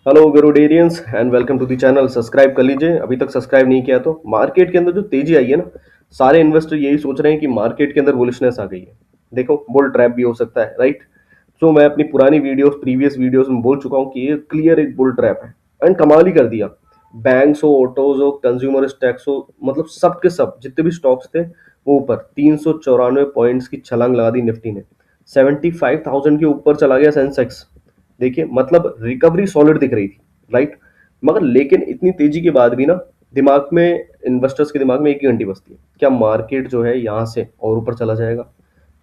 Hello गुरुडेरियंस and welcome to the channel. Subscribe कर लीजिए अभी तक सब्सक्राइब नहीं किया तो। मार्केट के अंदर जो तेजी आई है ना, सारे इन्वेस्टर यही सोच रहे हैं कि मार्केट के अंदर बुलिशनेस आ गई है। देखो, बुल ट्रैप भी हो सकता है, राइट। सो मैं अपनी पुरानी वीडियोस, प्रीवियस वीडियोस में बोल चुका हूँ कि ये क्लियर एक बुल ट्रैप है। एंड कमाल ही कर दिया। बैंक्स हो, ऑटोज हो, कंज्यूमर स्टॉक्स हो, मतलब सब के सब जितने भी स्टॉक्स थे वो ऊपर 394 पॉइंट्स की छलांग लगा दी निफ्टी ने। 75,000 के ऊपर चला गया सेंसेक्स। देखिए, मतलब रिकवरी सॉलिड दिख रही थी, राइट। मगर लेकिन इतनी तेजी के बाद भी ना, दिमाग में, इन्वेस्टर्स के दिमाग में एक ही घंटी बजती है, क्या मार्केट जो है यहाँ से और ऊपर चला जाएगा,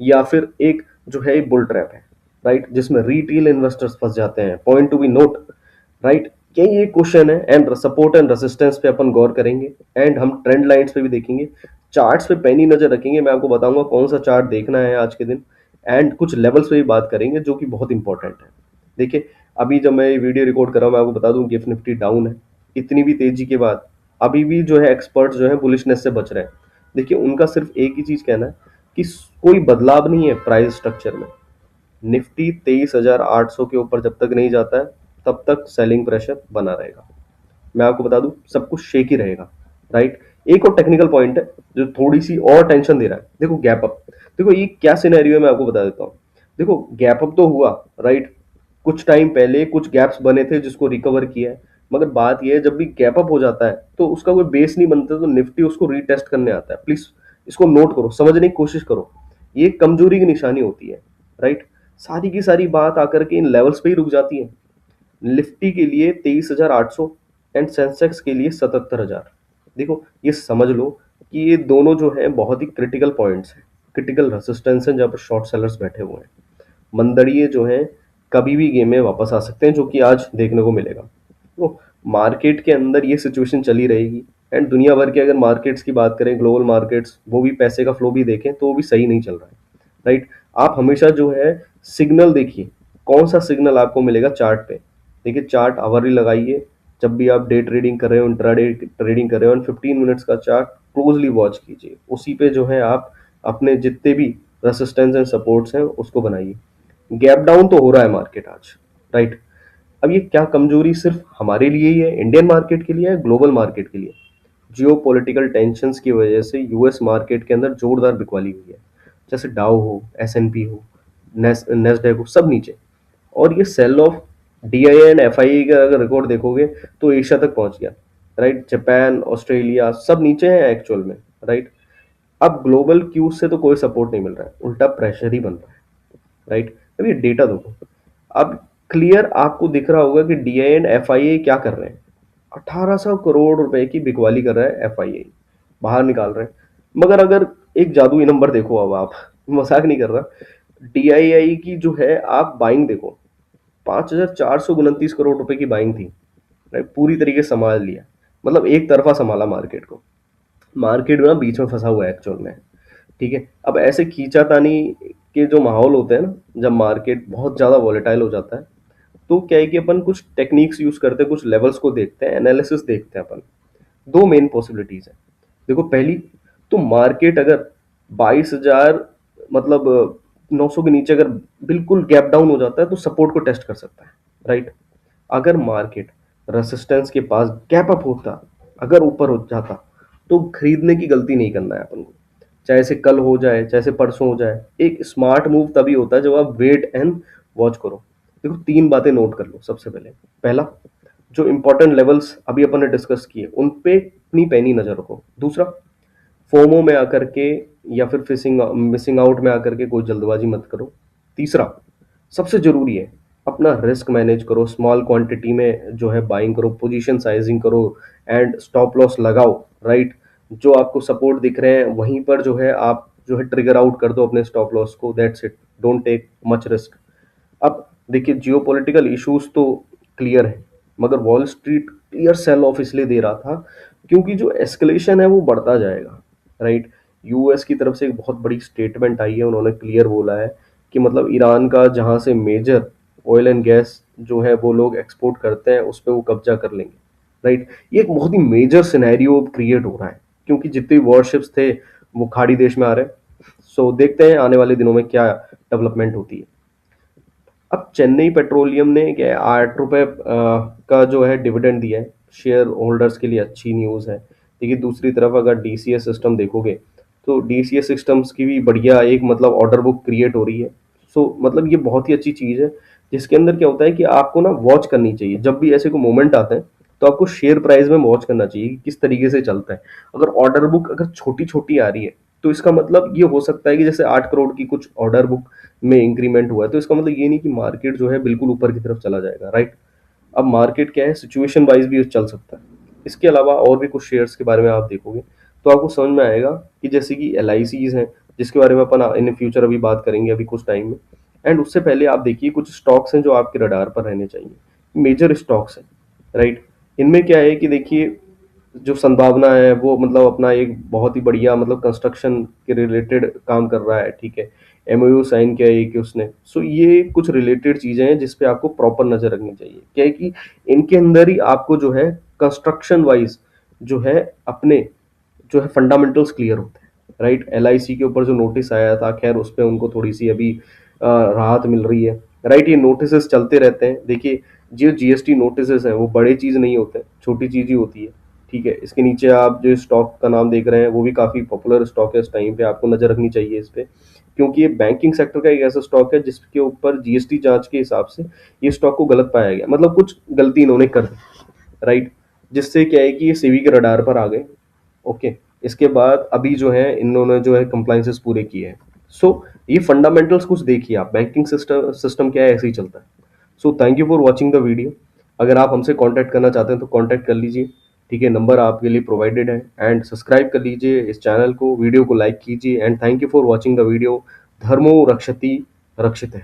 या फिर एक जो है बुल ट्रैप है, राइट, जिसमें रिटेल इन्वेस्टर्स फंस जाते हैं। Point to be note, right. यही एक क्वेश्चन है। एंड सपोर्ट एंड रेसिस्टेंस पे अपन गौर करेंगे। एंड हम ट्रेंड लाइंस पे भी देखेंगे। चार्ट्स पे पैनी नजर रखेंगे। मैं आपको बताऊंगा कौन सा चार्ट देखना है आज के दिन। एंड कुछ लेवल्स पे भी बात करेंगे जो कि बहुत इंपॉर्टेंट है। देखिए, अभी जब मैं ये वीडियो रिकॉर्ड कर रहा हूँ, मैं आपको बता दूं गिफ्ट निफ्टी डाउन है। इतनी भी तेजी के बाद अभी भी जो है एक्सपर्ट्स जो है बुलिशनेस से बच रहे हैं। देखिए, उनका सिर्फ एक ही चीज कहना है कि कोई बदलाव नहीं है प्राइस स्ट्रक्चर में। निफ्टी 23,800 के ऊपर जब तक नहीं जाता है, तब तक सेलिंग प्रेशर बना रहेगा। मैं आपको बता दूं सब कुछ शेक ही रहेगा, राइट। एक और टेक्निकल पॉइंट है जो थोड़ी सी और टेंशन दे रहा है। देखो गैप अप। देखो ये क्या सिनेरियो है, मैं आपको बता देता हूँ। देखो, गैप अप तो हुआ, राइट। कुछ टाइम पहले कुछ गैप्स बने थे जिसको रिकवर किया है। मगर बात यह है, जब भी गैप अप हो जाता है तो उसका कोई बेस नहीं बनता, तो निफ्टी उसको रीटेस्ट करने आता है। प्लीज इसको नोट करो, समझने की कोशिश करो। ये कमजोरी की निशानी होती है, राइट। सारी की सारी बात आकर के इन लेवल्स पे ही रुक जाती है। निफ्टी के लिए 23,800 एंड सेंसेक्स के लिए 77,000। देखो, ये समझ लो कि ये दोनों जो है बहुत ही क्रिटिकल पॉइंट्स हैं, क्रिटिकल रेसिस्टेंस हैं जहाँ पर शॉर्ट सेलर्स बैठे हुए हैं। मंदड़िए जो हैं कभी भी गेम में वापस आ सकते हैं, जो कि आज देखने को मिलेगा। तो मार्केट के अंदर ये सिचुएशन चली रहेगी। एंड दुनिया भर के अगर मार्केट्स की बात करें, ग्लोबल मार्केट्स, वो भी पैसे का फ्लो भी देखें तो वो भी सही नहीं चल रहा है, राइट। आप हमेशा जो है सिग्नल देखिए, कौन सा सिग्नल आपको मिलेगा चार्ट पे। देखिए, चार्ट आवरली लगाइए। जब भी आप डे ट्रेडिंग कर रहे हो, इंट्राडे ट्रेडिंग कर रहे हो, 15 मिनट्स का चार्ट क्लोजली वॉच कीजिए। उसी पे जो है आप अपने जितने भी रेसिस्टेंस एंड सपोर्ट्स हैं उसको बनाइए। गैप डाउन तो हो रहा है मार्केट आज, राइट। अब ये क्या कमजोरी सिर्फ हमारे लिए ही है, इंडियन मार्केट के लिए है, ग्लोबल मार्केट के लिए? जियो पॉलिटिकल टेंशन की वजह से यूएस मार्केट के अंदर जोरदार बिकवाली हुई है। जैसे डाउ हो, एसएनपी हो, नेस्डेक हो, सब नीचे। और ये sell off DIA and FIA का अगर रिकॉर्ड देखोगे तो एशिया तक पहुंच गया, राइट। जापान, ऑस्ट्रेलिया सब नीचे हैं एक्चुअल में, राइट। अब ग्लोबल क्यूज से तो कोई सपोर्ट नहीं मिल रहा है, उल्टा प्रेशर ही बन रहा है, राइट। अब ये डेटा देखो। अब क्लियर आपको दिख रहा होगा कि डीआईए एंड एफआईए क्या कर रहे हैं। 1800 करोड़ रुपए की बिकवाली कर रहा है एफआईआई, बाहर निकाल रहे हैं। मगर अगर एक जादुई नंबर देखो, अब आप, मजाक नहीं कर रहा, डीआईआई की जो है आप बाइंग देखो, 5,429 करोड़ रुपए की बाइंग थी, राइट। पूरी तरीके से संभाल लिया, मतलब एक तरफा संभाला मार्केट को। मार्केट ना बीच में फंसा हुआ है एक्चुअल में, ठीक है। अब ऐसे खींचातानी के जो माहौल होते हैं ना, जब मार्केट बहुत ज़्यादा वॉलेटाइल हो जाता है, तो क्या है कि अपन कुछ टेक्निक्स यूज करते हैं, कुछ लेवल्स को देखते हैं, एनालिसिस देखते हैं अपन। दो मेन पॉसिबिलिटीज है। देखो, पहली तो मार्केट अगर 22,000, मतलब 900 के नीचे अगर बिल्कुल गैप डाउन हो जाता है तो सपोर्ट को टेस्ट कर सकता है, राइट। अगर मार्केट रेसिस्टेंस के पास गैप अप होता, अगर ऊपर हो जाता, तो खरीदने की गलती नहीं करना है अपन को। चाहे से कल हो जाए, चाहे से परसों हो जाए, एक स्मार्ट मूव तभी होता है जब आप वेट एंड वॉच करो। देखो, तीन बातें नोट कर लो सबसे पहले। पहला, जो इंपॉर्टेंट लेवल्स अभी अपन ने डिस्कस किए उन पे अपनी पैनी नजर रखो। दूसरा, फोमो में आकर के या फिर फिशिंग मिसिंग आउट में आकर के कोई जल्दबाजी मत करो। तीसरा, सबसे जरूरी है, अपना रिस्क मैनेज करो, स्मॉल क्वांटिटी में जो है बाइंग करो, पोजीशन साइजिंग करो, एंड स्टॉप लॉस लगाओ, राइट। जो आपको सपोर्ट दिख रहे हैं वहीं पर जो है आप जो है ट्रिगर आउट कर दो अपने स्टॉप लॉस को, that's it. Don't take much risk. अब देखिए, जियोपॉलिटिकल इश्यूज तो क्लियर है, मगर Wall Street clear sell off इसलिए दे रहा था क्योंकि जो एस्केलेशन है वो बढ़ता जाएगा, राइट। यूएस की तरफ से एक बहुत बड़ी स्टेटमेंट आई है, उन्होंने क्लियर बोला है कि मतलब ईरान का जहां से मेजर ऑयल एंड गैस जो है वो लोग एक्सपोर्ट करते हैं उस पर वो कब्जा कर लेंगे, राइट। ये एक बहुत ही मेजर सिनेरियो क्रिएट हो रहा है क्योंकि जितने वॉरशिप्स थे वो खाड़ी देश में आ रहे हैं। सो देखते हैं आने वाले दिनों में क्या डेवलपमेंट होती है। अब चेन्नई पेट्रोलियम ने क्या है, 8 रुपये का जो है डिविडेंड दिया है, शेयर होल्डर्स के लिए अच्छी न्यूज़ है। देखिए दूसरी तरफ अगर डीसीएस सिस्टम देखोगे, तो डीसीएस सिस्टम्स की भी बढ़िया एक मतलब ऑर्डर बुक क्रिएट हो रही है। सो मतलब ये बहुत ही अच्छी चीज़ है, जिसके अंदर क्या होता है कि आपको ना वॉच करनी चाहिए जब भी ऐसे को मोमेंट आता है, तो आपको शेयर प्राइस में वॉच करना चाहिए कि किस तरीके से चलता है। अगर ऑर्डर बुक अगर छोटी छोटी आ रही है, तो इसका मतलब ये हो सकता है कि जैसे 8 करोड़ की कुछ ऑर्डर बुक में इंक्रीमेंट हुआ है, तो इसका मतलब ये नहीं कि मार्केट जो है बिल्कुल ऊपर की तरफ चला जाएगा, राइट। अब मार्केट क्या है, सिचुएशन वाइज भी चल सकता है। इसके अलावा और भी कुछ शेयर्स के बारे में आप देखोगे, तो आपको समझ में आएगा कि जैसे कि एल आई सीज हैं, जिसके बारे में अपन इन फ्यूचर अभी बात करेंगे अभी कुछ टाइम में। एंड उससे पहले आप देखिए कुछ स्टॉक्स हैं जो आपके रडार पर रहने चाहिए, मेजर स्टॉक्स हैं, राइट। इनमें क्या है कि देखिए जो संभावना है वो मतलब अपना एक बहुत ही बढ़िया मतलब कंस्ट्रक्शन के रिलेटेड काम कर रहा है, ठीक है। एमओयू साइन किया है कि उसने, सो ये कुछ रिलेटेड चीजें हैं जिस पे आपको प्रॉपर नजर रखनी चाहिए। क्या है कि इनके अंदर ही आपको जो है कंस्ट्रक्शन वाइज जो है अपने जो है फंडामेंटल्स क्लियर होते हैं, राइट। एलआईसी के ऊपर जो नोटिस आया था, खैर उस पर उनको थोड़ी सी अभी राहत मिल रही है, राइट। ये नोटिस चलते रहते हैं। देखिए जो जीएसटी नोटिस हैं वो बड़े चीज नहीं होते, छोटी चीज ही होती है, ठीक है। इसके नीचे आप जो स्टॉक का नाम देख रहे हैं वो भी काफी पॉपुलर स्टॉक है, इस टाइम पे आपको नजर रखनी चाहिए इस पे, क्योंकि ये बैंकिंग सेक्टर का एक ऐसा स्टॉक है जिसके ऊपर जीएसटी जांच के हिसाब से ये स्टॉक को गलत पाया गया, मतलब कुछ गलती इन्होंने कर दी, राइट। जिससे क्या है कि ये सेबी के रडार पर आ गए, ओके। इसके बाद अभी जो है इन्होंने जो है कंप्लाइंसेस पूरे किए हैं। सो ये फंडामेंटल्स कुछ देखिए आप, बैंकिंग सिस्टम सिस्टम क्या है, ऐसे ही चलता है। So thank you for watching the video. अगर आप हमसे कांटेक्ट करना चाहते हैं तो कांटेक्ट कर लीजिए, ठीक है। नंबर आपके लिए प्रोवाइडेड है। एंड सब्सक्राइब कर लीजिए इस चैनल को, वीडियो को लाइक कीजिए। And thank you for watching the video. धर्मो रक्षति रक्षित है।